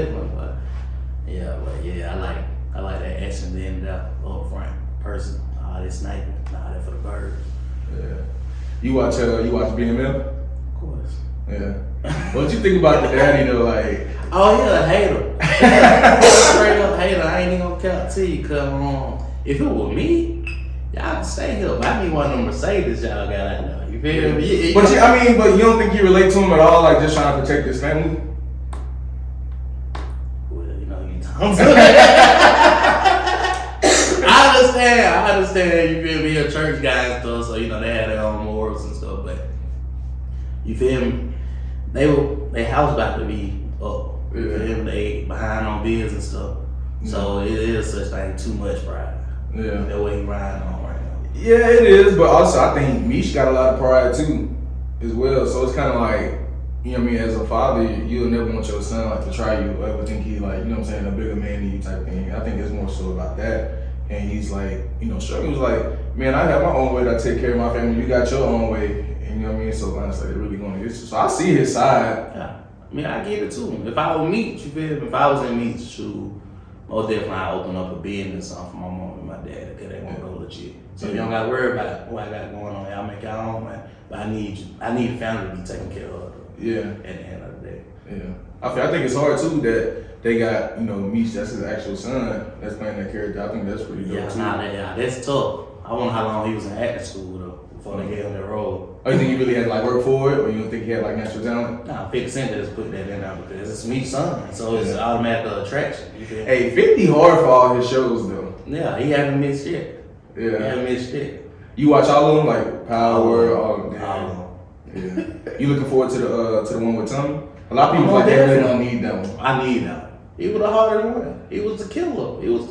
definitely. But I like that action being there up front person. All this sniping, all that for the birds. Yeah. You watch BMF? Of course. Yeah. What you think about the daddy though? Like, oh yeah, hater. Straight up hater. I ain't even gonna count to you, cause if it was me, y'all can stay here. But I need one of them Mercedes y'all got out there. You feel me? But you don't think you relate to him at all? Like just trying to protect his family? Well, you don't. I understand. You feel me? A church guy and stuff, so they have their own morals and stuff. But you feel me? Their house about to be up. You feel me? They behind on bills and stuff. So it is such thing too much pride. Yeah. That way he riding on right now. Yeah, it is. But also, I think Mish got a lot of pride too, as well. So it's kind of like, you know what I mean? As a father, you'll never want your son like to try you, or ever think he like, you know what I'm saying, a bigger man than you type thing. I think it's more so about that. And he's like, sure. He was like, man, I have my own way that I take care of my family. You got your own way. And you know what I mean? So honestly, they're really going against you. So I see his side. Yeah. I mean, I get it too. If I was Meech, you feel me? If I was in Meech, shoot, most definitely I'd open up a business for my mom and my dad because they want to go legit. So you don't got to worry about what I got going on. Y'all make your own, man. But I need the family to be taken care of. Yeah. At the end of the day. Yeah. I think it's hard too that they got, Meech, that's his actual son, that's playing that character. I think that's pretty dope too. That's tough. I wonder how long he was in acting school though before they gave him that role. Oh, you think he really had to like work for it, or you don't think he had like natural talent? Nah, 50 Cent just put that in there because it's Meech's son, so it's an automatic attraction. You feel me? Hey, 50 hard for all his shows though. Yeah, he haven't missed shit. Yeah. He haven't missed shit. You watch all of them, like Power, all of them. All of them. Yeah. You looking forward to the one with Tommy? A lot of people like they really don't need that one. I need that. He was the harder one. He was the killer. He was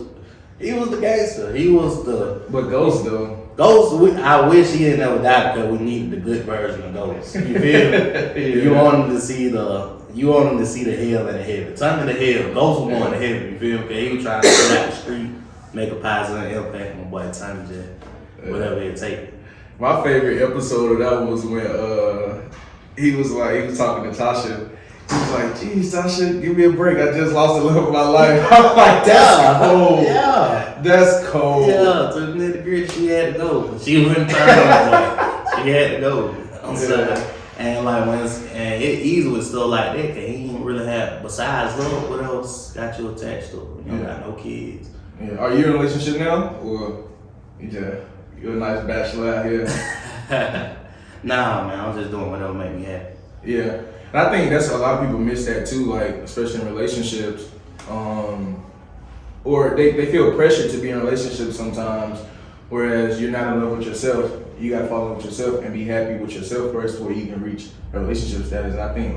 the gangster. He was the. But Ghost though. Ghost. I wish he didn't ever die because we needed the good version of Ghost. You feel me? You want him to see the. You want him to see the hell and the heaven. Tommy the hell. Ghost was going to heaven. You feel me? Because he was trying to get out the street, make a positive impact on my boy Tommy J. Whatever it take. My favorite episode of that was when he was talking to Tasha. He was like, geez, Tasha, give me a break. I just lost a love of my life. I'm like, that's cold. Yeah. That's cold. Yeah, to the nitty gritty, she had to go. She wouldn't turn on. She had to go. And Easy was still like that, because he didn't really have, besides love, what else got you attached to her? You don't got no kids. Yeah. Are you in a relationship now? Or you're a nice bachelor out here? Nah, man, I'm just doing whatever make me happy. Yeah. And I think that's a lot of people miss that too, like especially in relationships, or they feel pressure to be in relationships sometimes. Whereas you're not in love with yourself, you gotta fall in love with yourself and be happy with yourself first before you can reach a relationship status. I think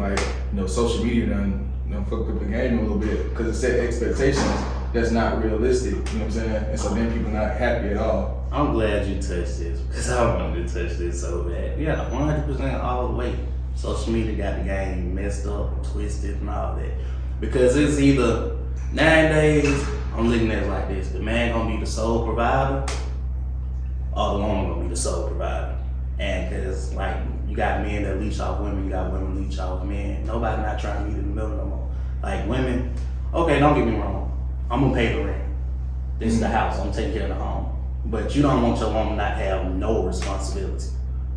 social media done fucked up the game a little bit because it set expectations that's not realistic. You know what I'm saying? And so then people not happy at all. I'm glad you touched this because I wanted to touch this so bad. Yeah, 100% all the way. Social media got the game messed up and twisted and all that. Because it's either, nowadays, I'm looking at it like this. The man gonna be the sole provider or the woman gonna be the sole provider. And cause you got men that leech off women, you got women leech off men. Nobody not trying to meet in the middle no more. Like women, okay, don't get me wrong. I'm gonna pay the rent. This is the house, I'm taking care of the home. But you don't want your woman not have no responsibility.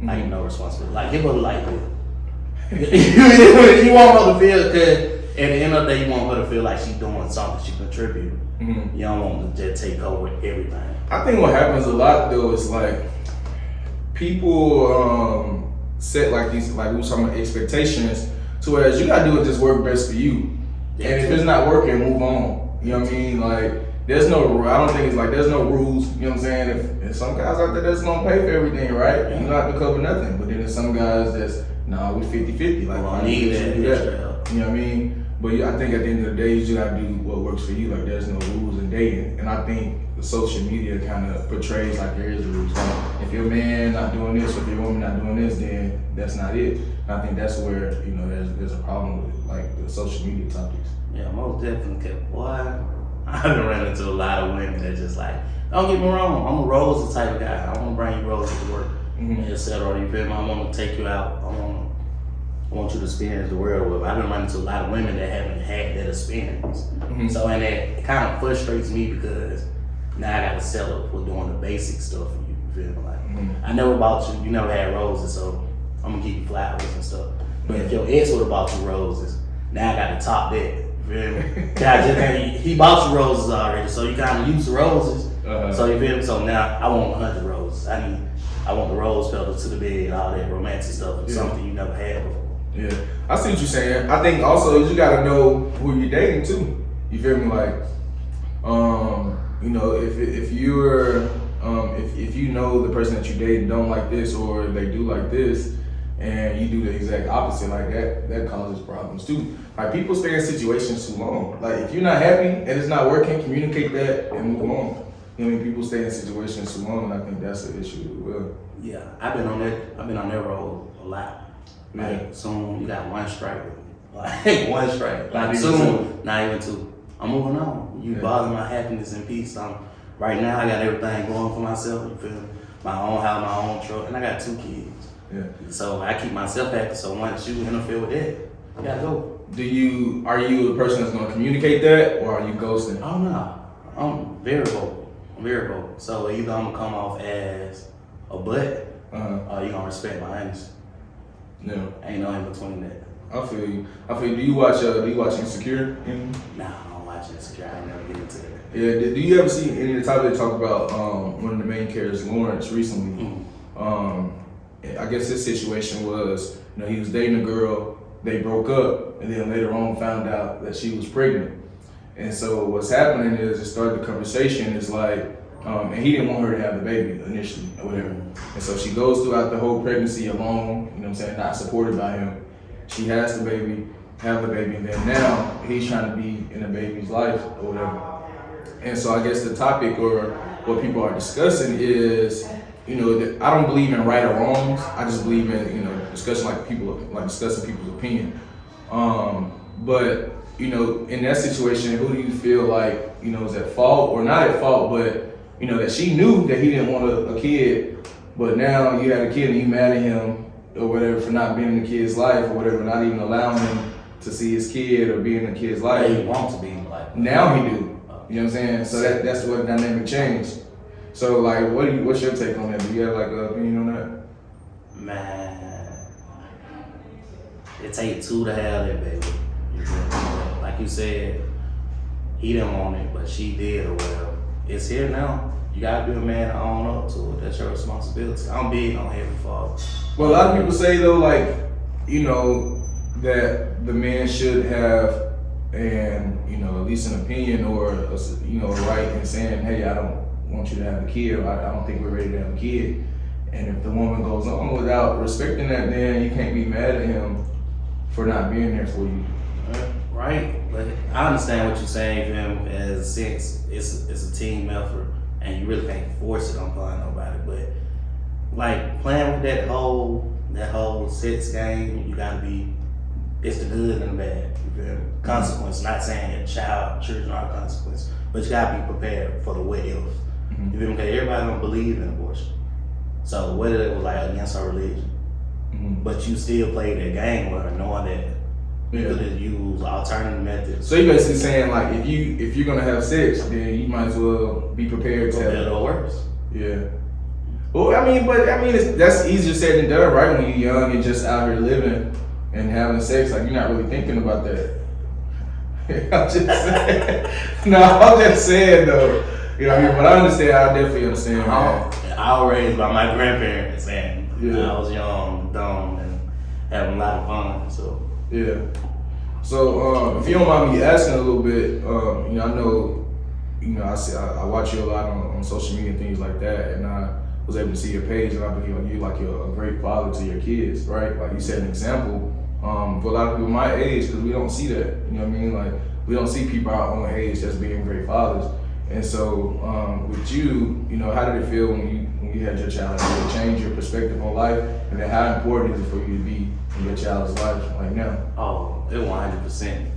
Like no responsibility. Like give her a light bill. You want her to feel, because at the end of the day, you want her to feel like she's doing something, she contributing. You don't want to just take over everything. I think what happens a lot though is like people set like these, like we were talking about expectations, so whereas you gotta do what just work best for you. And if it's not working, move on. You know what I mean? Like I don't think it's like there's no rules. You know what I'm saying? If some guys out there that's gonna pay for everything, right? You don't have to cover nothing. But then there's some guys that's we 50-50. Like I need that. You know what I mean? But I think at the end of the day, you just gotta do what works for you. Like there's no rules in dating. And I think the social media kind of portrays like there is rules. Like, if your man not doing this, or if your woman not doing this, then that's not it. And I think that's where there's a problem with like the social media topics. Yeah, most definitely. Boy, I've been running into a lot of women that just like, don't get me wrong, I'm a roses type of guy. I want to bring you roses to work, etc. You feel me? I want to take you out. I want I want you to experience the world with. I've been running into a lot of women that haven't had that experience. So, and it kind of frustrates me because now I got to settle for doing the basic stuff for you. You feel me? Like, I never bought you. You never had roses, so I'm gonna give you flowers and stuff. But if your ex would have bought you roses, now I got to top that. You feel me? He bought you roses already, so you kind of used to roses. So you feel me? So now I want 100 roses. I want the rose petals to the bed, all that romantic stuff, something you never had before. Yeah, I see what you're saying. I think also you gotta know who you're dating too. You feel me? Like, you know, if you're if you know the person that you date don't like this or they do like this, and you do the exact opposite, like that causes problems too. Like people stay in situations too long. Like if you're not happy and it's not working, communicate that and move on. You know what I mean? People stay in situations too long, and I think that's an issue as well. Yeah, I've been on that road a lot. Like soon you got one strike with me. Like one strike. Like soon, not even two. I'm moving on. You bother my happiness and peace. Right now I got everything going for myself, you feel me? My own house, my own truck, and I got 2 kids. Yeah. So I keep myself happy, so once you interfere with that, you gotta go. Are you a person that's gonna communicate that, or are you ghosting? Oh no, I'm very vocal. So either I'm gonna come off as a butt, or you gonna respect my honesty. Yeah. Ain't no in between that. I feel you. Do you watch Insecure? Nah, I don't watch Insecure. I ain't never get into that. Yeah. Do you ever see any of the topic they talk about one of the main characters, Lawrence, recently? I guess his situation was, you know, he was dating a girl, they broke up, and then later on found out that she was pregnant. And so what's happening is it started the conversation is like, and he didn't want her to have the baby initially or whatever. And so she goes throughout the whole pregnancy alone, you know what I'm saying, not supported by him. She has the baby, and then now he's trying to be in the baby's life or whatever. And so I guess the topic or what people are discussing is, you know, that I don't believe in right or wrongs. I just believe in, you know, discussing people's opinion. But, you know, in that situation, who do you feel like, you know, is at fault or not at fault, but, you know, that she knew that he didn't want a kid, but now you had a kid and you mad at him or whatever for not being in the kid's life or whatever, not even allowing him to see his kid or be in the kid's life. He wants to be in life. Now he do. You know what I'm saying? So that's what dynamic changed. So like, what's your take on that? Do you have like an opinion on that? Man, it takes 2 to have that baby. Like you said, he didn't want it, but she did or whatever. It's here now. You gotta be a man to own up to it. That's your responsibility. I'm big on heavy fathers. Well, a lot of people say though, like, you know, that the man should have you know, at least an opinion or you know, a right in saying, hey, I don't want you to have a kid, or I don't think we're ready to have a kid. And if the woman goes on without respecting that, then you can't be mad at him for not being there for you. Right, but I understand what you're saying, Jim. As a sense, it's a team effort, and you really can't force it on nobody. But like playing with that whole sex game, you gotta be. It's the good and the bad. You feel me? Consequence. Not saying that children are a consequence, but you gotta be prepared for the what if. You feel me? Because everybody don't believe in abortion. So whether it was like against our religion, but you still played that game with her, knowing that you could have used alternative methods. So you're basically saying like if you're gonna have sex, then you might as well be prepared to have better or worse. Yeah. Well, I mean, that's easier said than done, right? When you're young and just out here living and having sex, like you're not really thinking about that. I'm just saying. No, I'm just saying though. You know what I mean? But I understand. I definitely understand. I was raised by my grandparents, and I was young, dumb, and having a lot of fun. So yeah. So if you don't mind me asking a little bit, you know, I know, you know, I watch you a lot on social media and things like that, and I was able to see your page, and I believe you're a great father to your kids, right? Like you set an example for a lot of people my age, because we don't see that. You know what I mean? Like we don't see people our own age just being great fathers. And so with you, you know, how did it feel when you had your child? Did it change your perspective on life? And then how important is it for you to be in your child's life right now? Oh, it 100%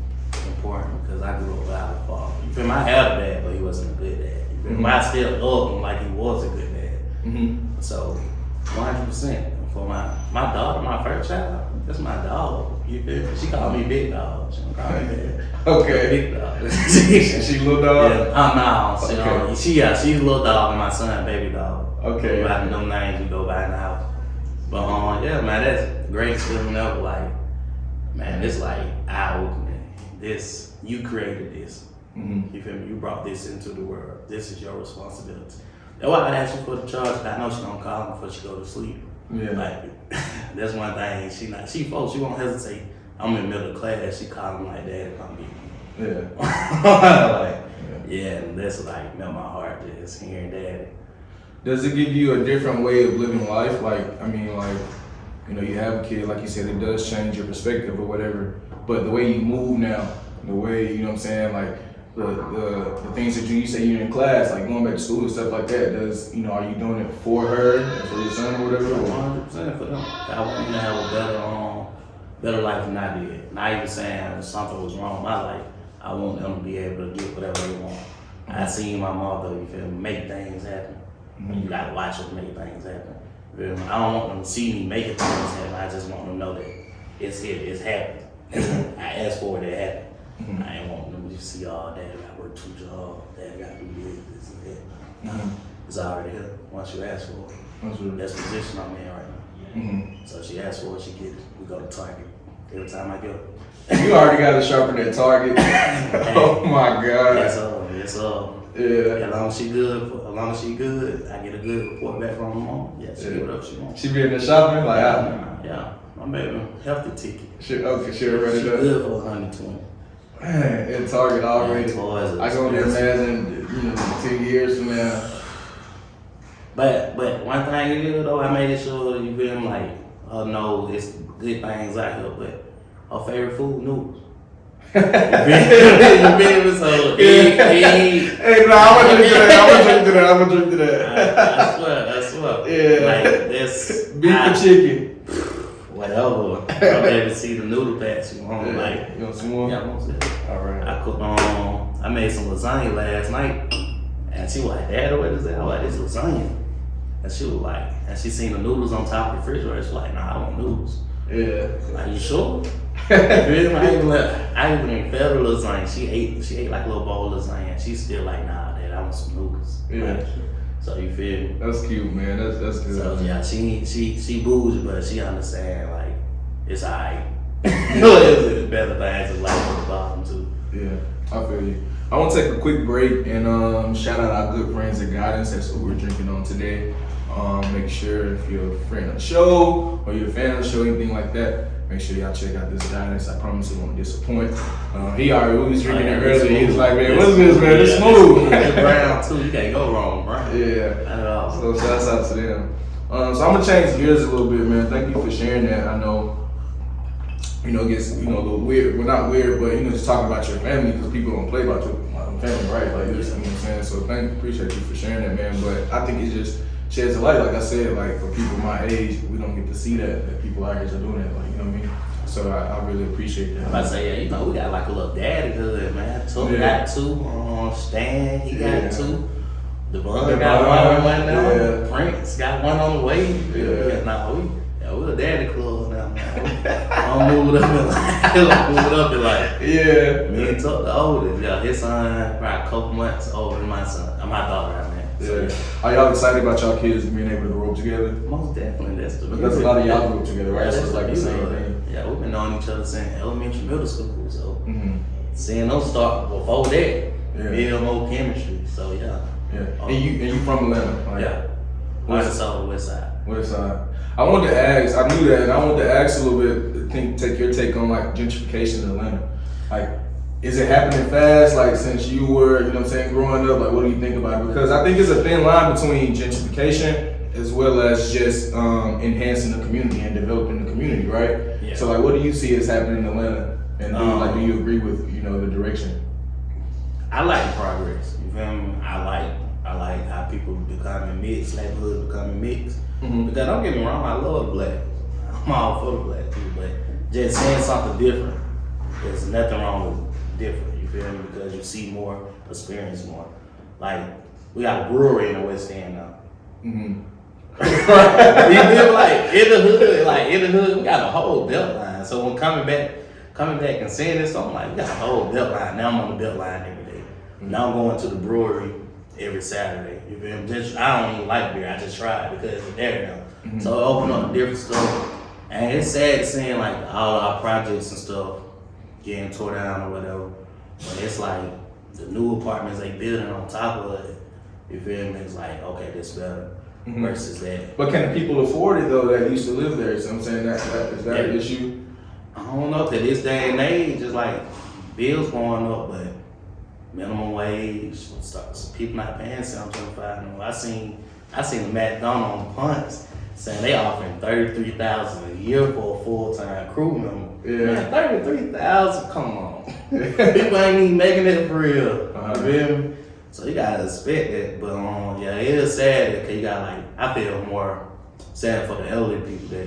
important because I grew up without a father. You feel me? I had a dad, but he wasn't a good dad. You feel me? I still love him like he was a good dad. So 100% for my daughter, my first child. That's my dog. You feel me? She called me big dog. She don't call me that. Okay. Big dog. She little dog? Yeah. No. She's a little dog and my son baby dog. Okay. By the names we go by in the house. But yeah, man, that's the greatest feeling ever. Like, man, it's like eye-opening. This, you created this. Mm-hmm. You feel me? You brought this into the world. This is your responsibility. That's why I asked you for the charge. I know she don't call me before she go to sleep. Yeah. Like, that's one thing. She won't hesitate. I'm in middle class. She called me like, Daddy, come get me. Yeah. And that's like melt my heart just hearing Daddy. Does it give you a different way of living life? Like, I mean, like, you know, you have a kid, like you said, it does change your perspective or whatever. But the way you move now, the way, you know what I'm saying, like the things that you say you're in class, like going back to school and stuff like that, does, you know, are you doing it for her, for your son or whatever? 100% for them. I want them to have a better life than I did. Not even saying if something was wrong in my life, I want them to be able to get whatever they want. I seen my mother, you feel me, make things happen. Mm-hmm. You gotta watch her make things happen. You feel me? I don't want them to see me making things happen. I just want them to know that it's here, it's happening. I asked for it to happen. Mm-hmm. I ain't want them to see, oh, Dad, I gotta work 2 jobs. Dad, I gotta do this and that. Mm-hmm. It's already here once you ask for it. That's the position I'm in right now. Mm-hmm. So she asks for it, she gets it. We go to Target every time I go. You already got to sharpen that target. Oh my God. Yes, Yeah. As long as she good, I get a good report back from her mom. Yeah, she get whatever she wants. She be in the shopping? Like, yeah. My baby, healthy ticket. She already She done. good for 120. Man, in Target already. Yeah, I can only imagine, you know, 10 years from now. But one thing is though, I made it sure that you feel me, like, no, it's good things out here, but her favorite food, noodles. You feel me? So, Hey, no, I'm gonna drink to that. I swear. Yeah. Like, that's Beef or chicken? Whatever. I'm able to see the noodle packs. You want like? You want some more? Yeah, I want some. All right. I cooked I made some lasagna last night, and she was like, "Dad, what is that?" I was like, "This lasagna." And she was like, and she seen the noodles on top of the refrigerator. She was like, "Nah, I want noodles." Yeah. Like, you sure? I even fed her lasagna. She ate like a little bowl of lasagna. She's still like, "Nah, Dad, I want some noodles." Yeah. Like, so you feel me? That's cute, man. That's good. So yeah, she bougie, but she understand like it's alright. It's better things in life at the bottom too. Yeah, I feel you. I want to take a quick break and shout out our good friends at Guidance. That's what we're drinking on today. Make sure if you're a friend of the show or you're a fan of the show, anything like that, make sure y'all check out this Guidance. I promise it won't disappoint. We was drinking it earlier. He was like, man, what's this, man? It's smooth. It's brown too. You can't go wrong, bro. Yeah. Not at all. So shouts out to them. So I'm gonna change gears a little bit, man. Thank you for sharing that. I know, you know, it gets, you know, a little weird. Well, not weird, but, you know, just talking about your family because people don't play about your family, right? Like, this, you know what I'm saying? So appreciate you for sharing that, man. But I think it just sheds a light, like I said, like for people my age, we don't get to see that people our age are doing that, like, you know what I mean? So I really appreciate that. I say, yeah, you know, we got like a little daddy hood, man. Took Yeah. got 2. Stan, he Yeah. got 2. Devon Devon, got one now. yeah. Prince got one on the way. Yeah. Nah, we're a daddy club now, man. I'm moved up and like, Yeah. me and Tuck the oldest. Yeah, his son probably a couple months older than my son. My daughter, I mean. So, Yeah. Are y'all excited about y'all kids being able to grow up together? most definitely, that's the Because a lot of y'all grew up together, right? Yeah, So that's it's like the same beauty. thing. Yeah, we've been knowing each other since elementary, middle school. So Mm-hmm. seeing them start before that, Yeah. build more chemistry. So yeah. Yeah. And you from Atlanta? Like, Yeah. West side. West side. I wanted to ask, I knew that, and I wanted to ask a little bit, take your take on like gentrification in Atlanta. Like, is it happening fast? Like, since you were, you know what I'm saying, growing up, like, what do you think about it? Because I think it's a thin line between gentrification as well as just enhancing the community and developing the community, right? Yeah. So, like, what do you see as happening in Atlanta? And do you agree with, you know, the direction? I like progress. You feel me? I like how people becoming mixed, neighborhoods becoming mixed. Mm-hmm. Because don't get me wrong, I love the black. I'm all for the black people, but just saying something different. There's nothing wrong with different. You feel me? Because you see more, experience more. Like, we got a brewery in the West End now. Mm-hmm. You feel like in the hood, we got a whole belt line. So when coming back and seeing this, I'm like, we got a whole belt line. Now I'm on the belt line every day. Now I'm going to the brewery every Saturday. You feel me? I don't even like beer. I just try it because it's there now. So I open up different stuff. And it's sad seeing like all our projects and stuff getting tore down or whatever. But it's like the new apartments they building on top of it. You feel me? It's like, okay, this better versus that. But can the people afford it though that used to live there? So I'm saying is that an issue? I don't know, cause this day and age, it's like bills going up, but minimum wage, some people not paying $7.25 no. I seen the McDonald's on punts saying they offering $33,000 a year for a full-time crew member. Yeah. Man, $33,000, come on. People ain't even making it for real. You feel me? So you gotta expect that, but yeah, it is sad because you got like, I feel more sad for the elderly people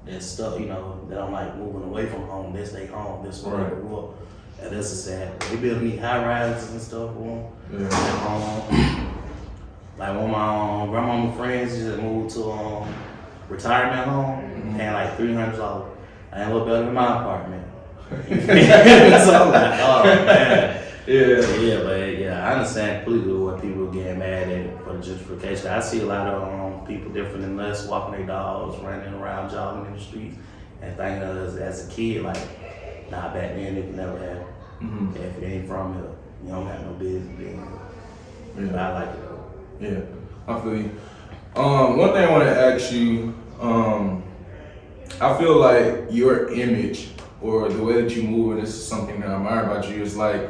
that stuck, you know, that don't like moving away from home. This they home, this where they grew up. And this is sad. They building these high rises and stuff for them. Yeah. Like one of my grandmama friends just moved to retirement home, paying like $300. I ain't look better than my apartment. So I'm like, oh man. Yeah, I understand completely what people are getting mad at for the gentrification. I see a lot of people different than us walking their dogs, running around, jogging in the streets, and thinking of us as a kid, like, nah, back then it never happened. If you ain't from here, you don't got no business being here. But I like it though. Yeah, I feel you. One thing I want to ask you, I feel like your image or the way that you move, and this is something that I admire about you, is like,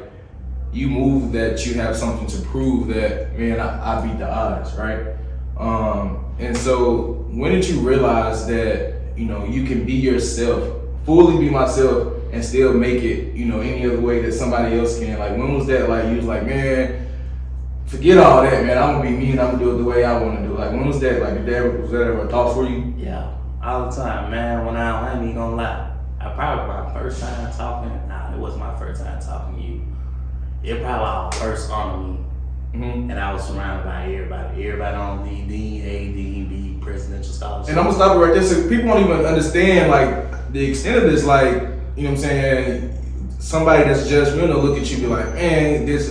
you move that you have something to prove that, man, I beat the odds, right? And so when did you realize that, you know, you can be yourself, fully be myself, and still make it, you know, any other way that somebody else can? Like, when was that, like, you was like, man, forget all that, man, I'm gonna be me and I'm gonna do it the way I wanna do it. Like, when was that, like, was that ever a thought for you? Yeah, all the time, man. When I ain't even gonna lie, my first time talking, it wasn't my first time talking to you. It probably all first honored me. And I was surrounded by everybody on D, A, D, B, presidential scholarship. And I'm gonna stop it right there. So people won't even understand like the extent of this. Like, you know what I'm saying? Somebody that's judgmental look at you and be like, man, this.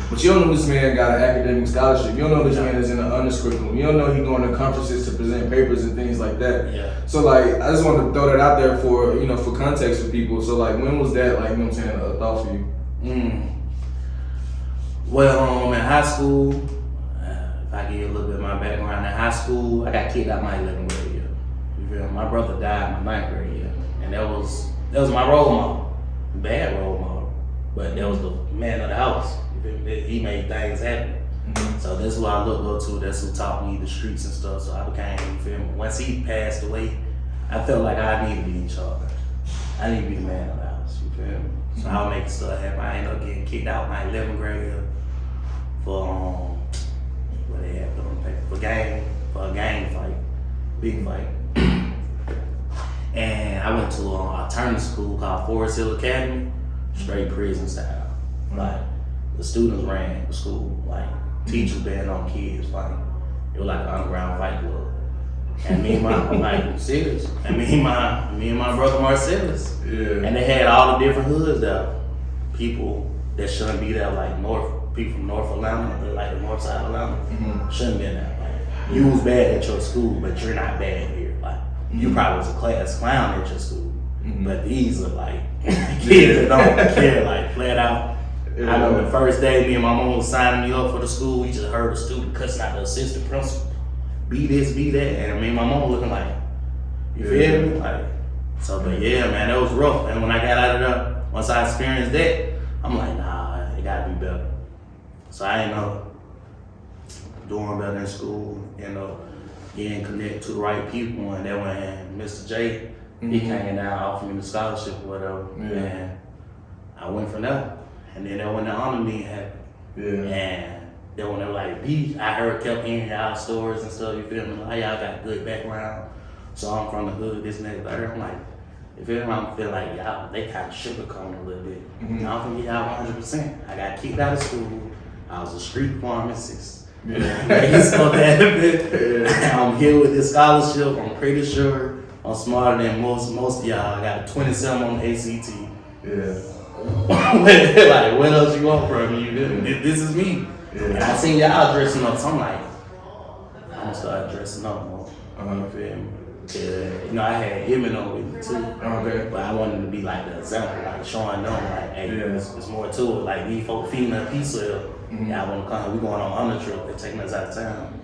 But you don't know this man got an academic scholarship. You don't know this man is in an honors curriculum. You don't know he's going to conferences to present papers and things like that. Yeah. So like, I just wanted to throw that out there for, you know, for context for people. So like, when was that, like, you know what I'm saying, a thought for you? Well, in high school, if I give you a little bit of my background, in high school, I got kicked out my 11th grade year. You feel me? My brother died my 9th grade year, and that was my role model, bad role model, but that was the man of the house. You feel me? He made things happen. So that's who I looked up to. That's who taught me the streets and stuff. So I became, you feel me? Once he passed away, I felt like I needed to be in charge. I need to be the man of the house. You feel me? So I'll make stuff happen. I ended up getting kicked out my 11th grade year for what they had put on paper for a gang fight, big fight. And I went to an alternative school called Forest Hill Academy, straight prison style. Like the students ran the school, like teachers banned on kids fighting. It was like an underground fight club. And me and my like serious. And me and my brother Marcellus. Yeah. And they had all the different hoods there. People that shouldn't be there, like people from North Atlanta, like the north side of Atlanta, shouldn't be there. Like, you was bad at your school, but you're not bad here. Like you probably was a class clown at your school. But these are like kids that don't care, like flat out. I know the first day me and my mom was signing me up for the school, we just heard a student cussing out the assistant principal. Be this, be that, and me and my mom looking like, you feel me? Like, so, but yeah, man, that was rough. And when I got out of there, once I experienced that, I'm like, nah, it gotta be better. So I ended up doing better in school, getting connected to the right people, and then when Mr. J, he came down, offered me the scholarship or whatever, and I went from there. And then when the honor meeting happened, and then when they were like, I kept hearing y'all stories and stuff, you feel me? Like, y'all got good background, so I'm from the hood, this and that, but I'm like, you feel me? I feel like y'all, they kind of sugarcoating a little bit. I don't think y'all 100%. I got kicked out of school. I was a street pharmacist. He's so bad. I'm here with this scholarship. I'm pretty sure I'm smarter than most of y'all. I got a 27 on the ACT. Like, what else you want from me? This is me. And I seen y'all dressing up, so I'm like, I'm gonna start dressing up more. You feel me? Yeah, I had Eminem with me too. But I wanted to be like the example, like showing them, like, hey, there's more to it. Like, these folks feeding a pizza. I want to come. We going on a trip. They're taking us out of town.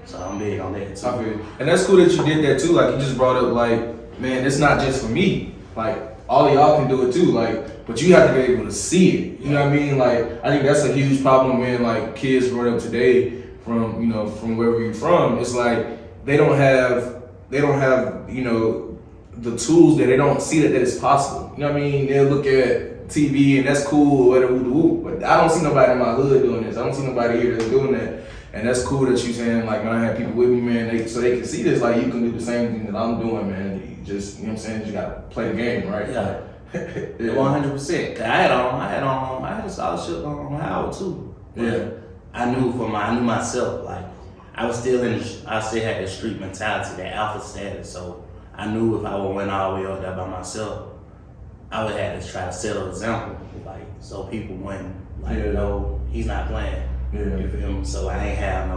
So I'm big on that too. And that's cool that you did that too. Like, you just brought up, like, man, it's not just for me. Like, all of y'all can do it too. Like, but you have to be able to see it. You know what I mean? Like, I think that's a huge problem when, like, kids growing up today from from wherever you're from. It's like they don't have the tools that they don't see that it's possible. You know what I mean? They'll look at TV and that's cool, whatever, but I don't see nobody in my hood doing this. I don't see nobody here that's doing that. And that's cool that you saying, like, man, I have people with me, man, so they can see this, like, you can do the same thing that I'm doing, man. You just, you know what I'm saying, you gotta play the game, right? Yeah. 100%. I had a scholarship on Howard too. I knew myself, like, I still had the street mentality, that alpha status. So I knew if I would went all the way up there by myself, I would have to try to set an example, like, so people wouldn't, like, no, he's not playing. You feel me? So I ain't have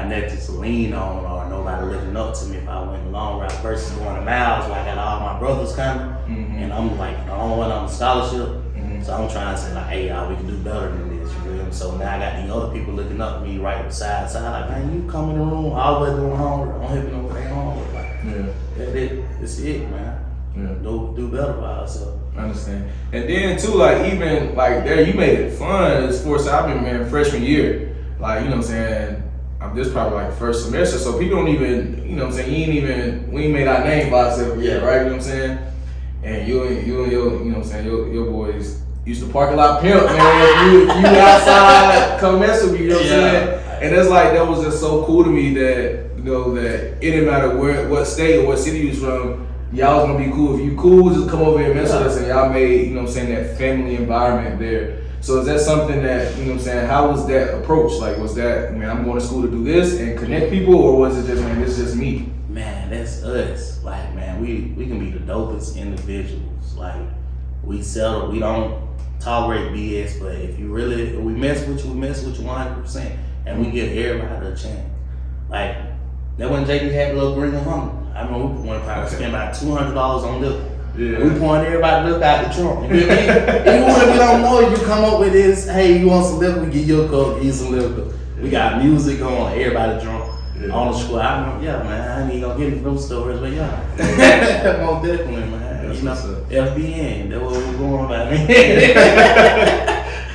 nothing to lean on or nobody looking up to me if I went the long route versus going to miles where I got all my brothers coming and I'm like the only one on the scholarship. So I'm trying to say, like, hey, y'all, we can do better than this, you feel me? So now I got these other people looking up at me right beside side, like, man, you come in the room, all the way doing homework, I'm helping them with their homework. Like, that's it, man. Do better for ourselves. I understand. And then too, like, even like there, you made it fun as sports. I've been, man, freshman year, like, you know what I'm saying. This probably like first semester, so people don't even, you know what I'm saying. We ain't made our name by ourselves yet, right? You know what I'm saying. And you and your, you know what I'm saying. Your boys used to park a lot pimp, man. you outside, come mess with me, you know what I'm saying. And that's like, that was just so cool to me that, that it didn't matter what state or what city you was from. Y'all was gonna be cool. If you cool, just come over here and mess with us. And y'all made, you know what I'm saying, that family environment there. So is that something that, you know what I'm saying, how was that approach? Like, was that, man, I'm going to school to do this and connect people, or was it just, man, this is just me? Man, that's us. Like, man, we can be the dopest individuals. Like, we don't tolerate BS, but if we mess with you 100%, and we give everybody a chance. Like, that when JD had a little green and hungry. I remember we spent about $200 on liquor. We pouring everybody liquor out the trunk. You know what I mean? Even when we don't know it, you come up with this, hey, you want some liquor, we give you a cup, give you some liquor. We got music going, everybody drunk on the squad. I remember, man, I ain't even gonna get into those stories, but most definitely, man. FBN, that's what we're going about, man.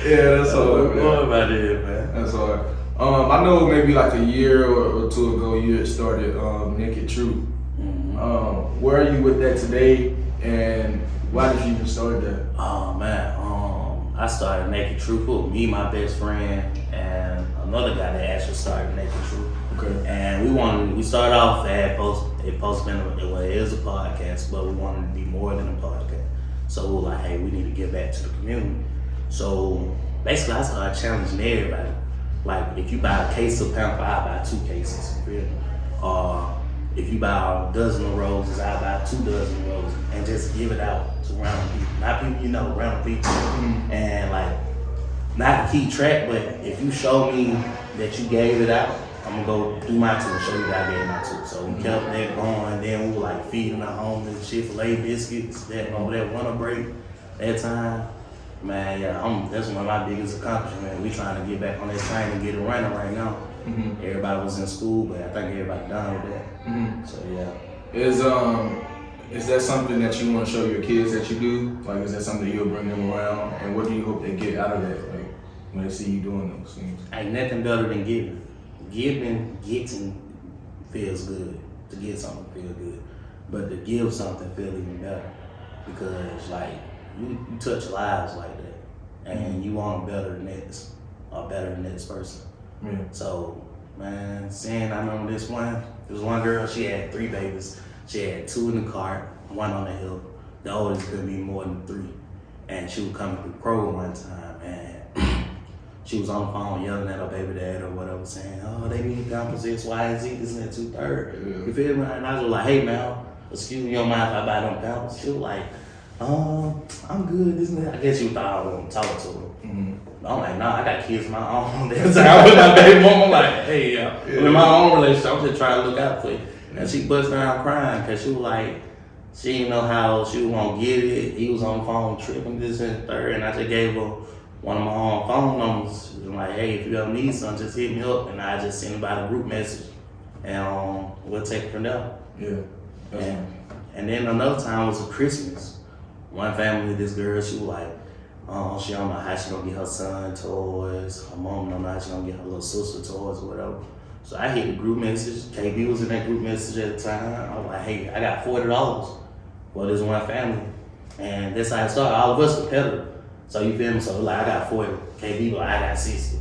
That's all. We're going about it, man. That's all. I know maybe like a year or two ago you had started Naked Truth. Where are you with that today, and why did you even start that? Oh man, I started Naked Truth with me, my best friend, and another guy that actually started Naked Truth. Okay. And we started off it is a podcast, but we wanted to be more than a podcast. So we were like, hey, we need to give back to the community. So basically, I started challenging everybody. Like, if you buy a case of pamper, I buy 2 cases. If you buy a dozen of roses, I buy 2 dozen of roses, and just give it out to random people. Not people random people. And like, not to keep track, but if you show me that you gave it out, I'm gonna go do my 2 and show you that I gave my 2. So we kept that going. Then we were like feeding our homeless, Chick-fil-A biscuits, that winter break, that time. Man, that's one of my biggest accomplishments. We trying to get back on that train and get it running right now. Everybody was in school, but I think everybody done with that. So Is that something that you want to show your kids that you do? Like, is that something that you'll bring them around? And what do you hope they get out of that? Like, when they see you doing those things? Ain't nothing better than giving. Getting feels good. To get something feels good, but to give something feels even better, because like you touch lives like that, and you want better than this person. So, man, I remember there was one girl, she had 3 babies. She had 2 in the cart, 1 on the hip. The oldest couldn't be more than 3. And she was coming through Kroger one time, and she was on the phone yelling at her baby dad or whatever, saying, "Oh, they need Pampers X, Y, and Z, this and that 2/3." Yeah. You feel me? And I was like, "Hey, man, excuse me, you don't mind if I buy them Pampers?" She was like, "I'm good, this and that." I guess she thought I wasn't talking to her. Mm-hmm. I'm like, "Nah, I got kids of my own." That's how with my baby mom. I'm like, "Hey, I'm in my own relationship. I'm just trying to look out for you." And she busted down crying because she was like, she didn't know how she was gonna get it. He was on the phone tripping this and third, and I just gave her one of my own phone numbers. I'm like, "Hey, if you ever need something, just hit me up." And I just sent about a group message, and we'll take it from there. Yeah. And then another time was for Christmas. One family, this girl, she was like, she don't know how she gonna get her son toys. Her mom don't know how she gonna get her little sister toys or whatever. So I hit the group message. KB was in that group message at the time. I was like, "Hey, I got $40 for this one family." And that's how it started. All of us competitive. So you feel me? So like I got 40. KB like I got 60.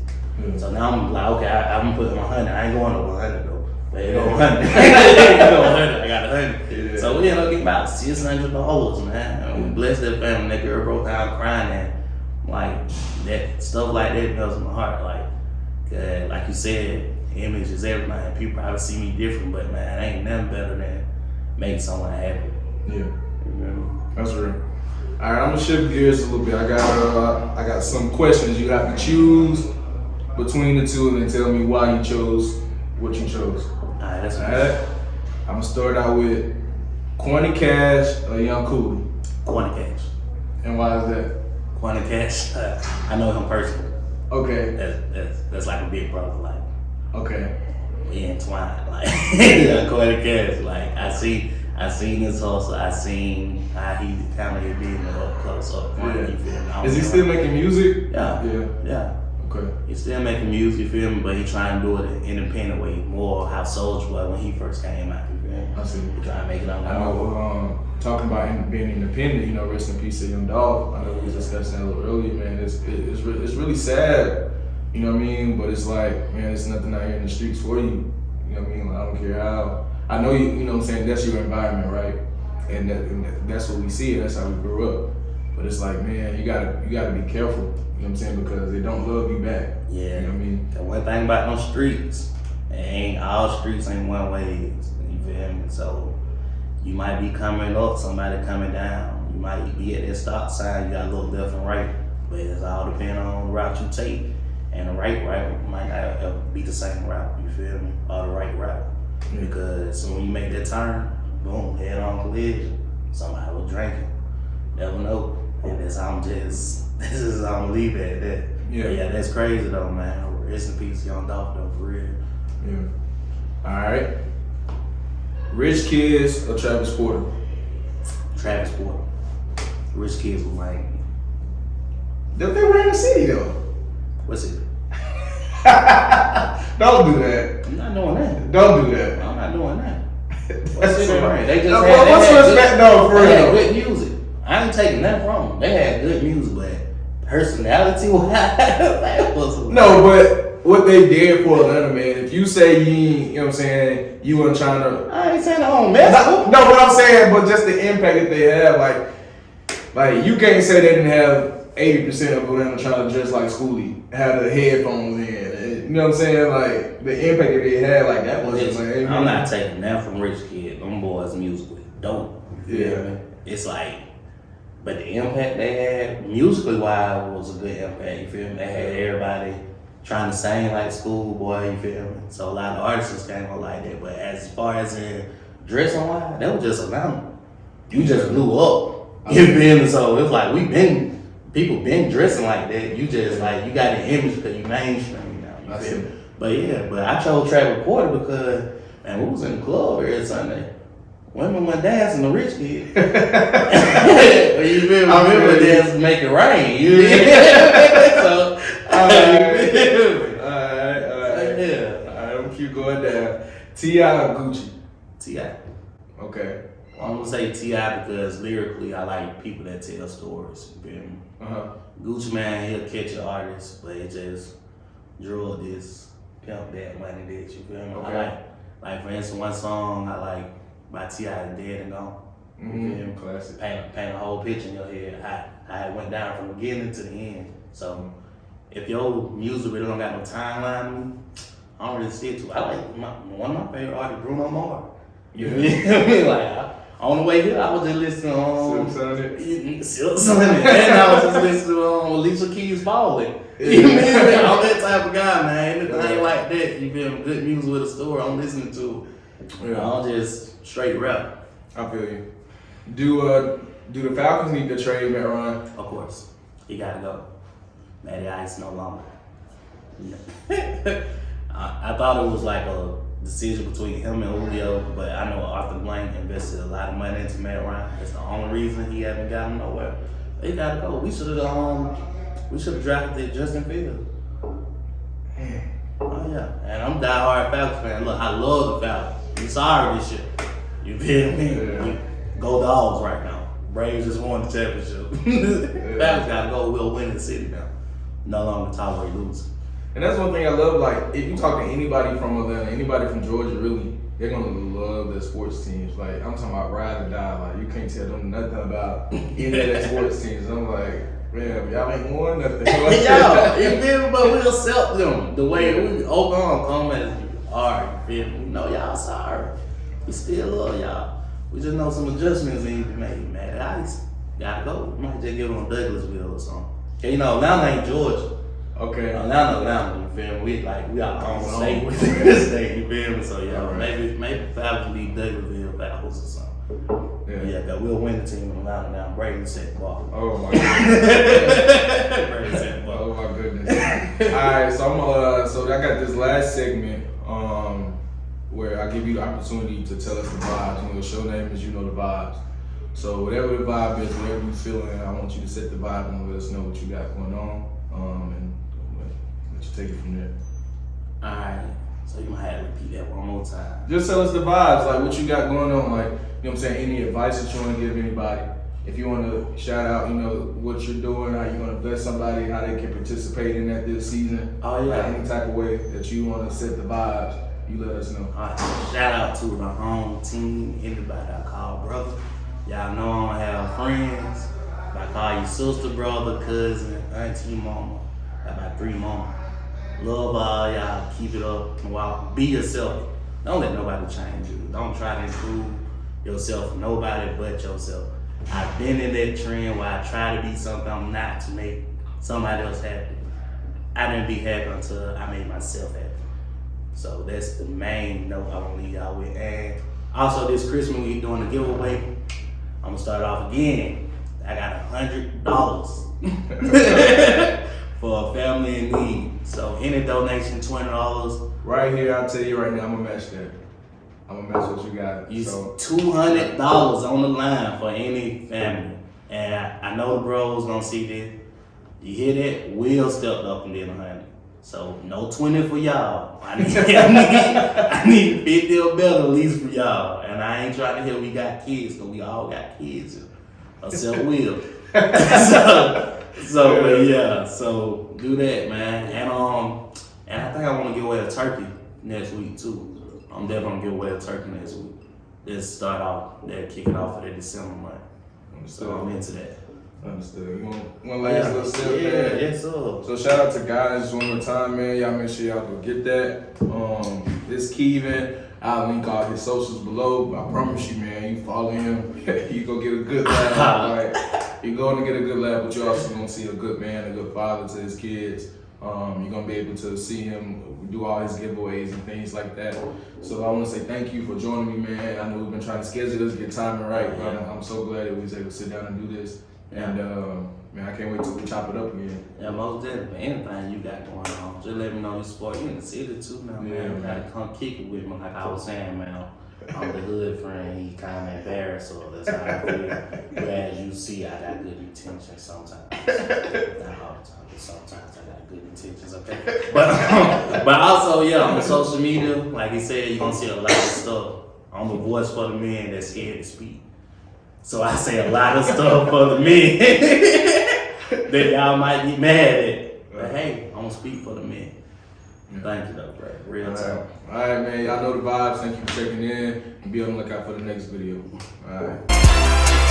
So now I'm like, okay, I'm putting 100. I ain't going to 100 though. But it go 100. It go 100. I got 100. Yeah. So we ended up getting about $600, man. We blessed that family. That girl broke down crying, and like that stuff like that melts in my heart. Like you said, image is everything. People probably see me different, but man, ain't nothing better than making someone happy. Yeah. That's real. All right, I'm gonna shift gears a little bit. I got some questions. You have to choose between the two and then tell me why you chose what you chose. All right, that's all right. I'm gonna start out with Corny Cash or Young Cooley. Corny Cash. And why is that? Corny Cash. I know him personally. Okay. That's like a big brother. Like. Okay. We entwined. Like Corny Cash. Like I seen his hustle. I seen how he kind of did it up close, up front. Yeah. You feel me? Is he still making music? Yeah. Okay. He's still making music, you feel me? But he trying to do it an independent way, more how Soulja was when he first came out. You feel me? I see. He trying to make it on I know. Talking about being independent, rest in peace to Young Dog. I know we was discussing that a little earlier, man. It's really sad. You know what I mean? But it's like, man, there's nothing out here in the streets for you. You know what I mean? Like, I don't care how. I know you know what I'm saying, that's your environment, right? And that's what we see, and that's how we grew up. But it's like, man, you gotta be careful, you know what I'm saying, because they don't love you back. Yeah. You know what I mean? The one thing about them streets, all streets ain't one way, you feel me? So you might be coming up, somebody coming down. You might be at that stop sign, you gotta look left and right. But it's all depending on the route you take. And the right route might not ever be the same route, you feel me? Or the right route. Because when you make that turn, boom, head on collision. Somebody was drinking. Never know. And this is how I'm gonna leave it at that. Yeah. But yeah, that's crazy though, man. Rest in peace, Young Dolph though, for real. Yeah. Alright. Rich Kids or Travis Porter? Travis Porter. Rich Kids was like. They were in the city though. What's it? Don't do that. I'm not doing that. Don't do that. I'm not doing that. What's it? They just what's respect though, for real? They had good music. I ain't taking that from them. They had good music, but personality wise, no, but what they did for Atlanta, man. If you say you know what I'm saying, you weren't trying to. I ain't saying I don't mess with. No, what I'm saying, but just the impact that they have, like you can't say they didn't have 80% of Atlanta trying to dress like Schoolie, have the headphones in. You know what I'm saying? Like the impact that they had, like that wasn't like. I'm not taking that from Rich Kid. Them boys' musically dope. Yeah. It's like, but the impact they had musically wise was a good impact. You feel me? They had everybody trying to sing like Schoolboy. You feel me? So a lot of artists came on like that. But as far as in dressing wise, that was just Atlanta. You just blew up. You feel me? So it's like people been dressing like that. You just like, you got the image because you mainstream now. You feel me? But yeah, but I chose Travis Porter because, man, we was in the club every Sunday. Women went dancing the Rich Kid. You feel me? I remember dancing to Make It Rain. You feel me? So, alright. Yeah. Alright, I'm gonna keep going down. T.I. or Gucci? T.I. Okay. I'm gonna say T.I. because lyrically I like people that tell stories. You feel me? Gucci man, he'll catch an artist, but it just drug this, pimp that, money that. You feel me? Okay. I like for instance, one song I like by T.I. Dead and Gone. You feel me? Classic. Paint a whole picture in your head. How it went down from the beginning to the end. So if your music really don't got no timeline to me, I don't really stick to it. I like one of my favorite artists, Bruno Mars. You feel me? Like, on the way here, I was just listening to Silk Sonic, and I was just listening to Alicia Keys Falling. You feel me? I'm that type of guy, man. Anything like that, you feel me? Good music with a story, I'm listening to. I'm just straight rap. I feel you. Do the Falcons need to trade Matt Ryan? Of course. He gotta go. Matty Ice no longer. I thought it was like a decision between him and Julio, but I know Arthur Blank invested a lot of money into Matt Ryan. That's the only reason he hasn't gotten nowhere. He gotta go. We should have drafted Justin Fields. Oh yeah, and I'm a diehard Falcons fan. Look, I love the Falcons. We sorry this year. You feel me? Yeah. Go Dogs right now. Braves just won the championship. Falcons gotta go. We'll win the city now. No longer tolerate losing. And that's one thing I love. Like, if you talk to anybody from Atlanta, anybody from Georgia, really, they're gonna love their sports teams. Like, I'm talking about ride or die. Like, you can't tell them nothing about any of their sports teams. I'm like, man, y'all ain't won nothing. Y'all, you feel me? But we'll accept them the way we open on come as you are. You feel me? We know y'all sorry. We still love y'all. We just know some adjustments need to be made. Man, Ice gotta go. We might just give them Douglasville or something. You know, Atlanta ain't Georgia. Okay. Atlanta, you feel me? We got our own state within the state, you feel me? So yeah, right. maybe Falcons leave Douglasville Falcons or something. Yeah, cause we'll win the team in Atlanta now. Brady set the ball. Oh my goodness. Brady set the ball. Oh my goodness. Alright, so I got this last segment, where I give you the opportunity to tell us the vibes. You know, the show name is You Know the Vibes. So whatever the vibe is, whatever you're feeling, I want you to set the vibe and let us know what you got going on. And let you take it from there. Alright. So you might have to repeat that one more time. Just tell us the vibes, like what you got going on, like, you know what I'm saying, any advice that you want to give anybody. If you want to shout out, you know, what you're doing, how you want to bless somebody, how they can participate in that this season. Oh yeah. Like any type of way that you want to set the vibes, you let us know. Alright, shout out to my home team, anybody I call brother. Y'all know I don't have friends. If I call you sister, brother, cousin, auntie, mama, I got 3 mama. Love all y'all, keep it up, wow. Be yourself. Don't let nobody change you. Don't try to improve yourself, nobody but yourself. I've been in that trend where I try to be something I'm not to make somebody else happy. I didn't be happy until I made myself happy. So that's the main note I want to leave y'all with. And also this Christmas week doing a giveaway. I'm gonna start off again. I got $100 for a family in need. So any donation, $20. Right here, I'll tell you right now, I'm gonna match that. I'm gonna match what you got. You $200 on the line for any family. And I know the bros gonna see this. You hear that? Will stepped up and did 100. So no 20 for y'all. I need 50 or better at least for y'all. And I ain't trying to hear we got kids, because we all got kids. Except Will. So do that, man. And I think I want to give away a turkey next week too. I'm definitely gonna give away a turkey next week. Let's start off there, kick it off for the December month. So I'm into that. Understood. You want last little step, man? Yes, sir. So shout out to guys one more time, man. Y'all make sure y'all go get that. This Kevin, I'll link all his socials below. I promise you, man, you follow him, you go get a good laugh. Like, you're going to get a good laugh, but you're also going to see a good man, a good father to his kids. You're going to be able to see him do all his giveaways and things like that. So I want to say thank you for joining me, man. I know we've been trying to schedule this, get timing right, but I'm so glad that we was able to sit down and do this. And man, I can't wait till we chop it up again. Yeah, most definitely. Anything you got going on, just let me know you support. You in the city too now, man. You gotta come kick it with me, like I was saying, man. I'm the hood friend. He kind of embarrassed, so that's how I feel. But as you see, I got good intentions sometimes. Not all the time, but sometimes I got good intentions. Okay, but also, yeah, on social media, like he said, you gonna see a lot of stuff. I'm the voice for the men that's scared to speak. So I say a lot of stuff for the men that y'all might get mad at. But hey, I'm gonna speak for the men. Thank you though, bro. Real time. All right, man. Y'all know the vibes. Thank you for checking in. And be on the lookout for the next video. All right.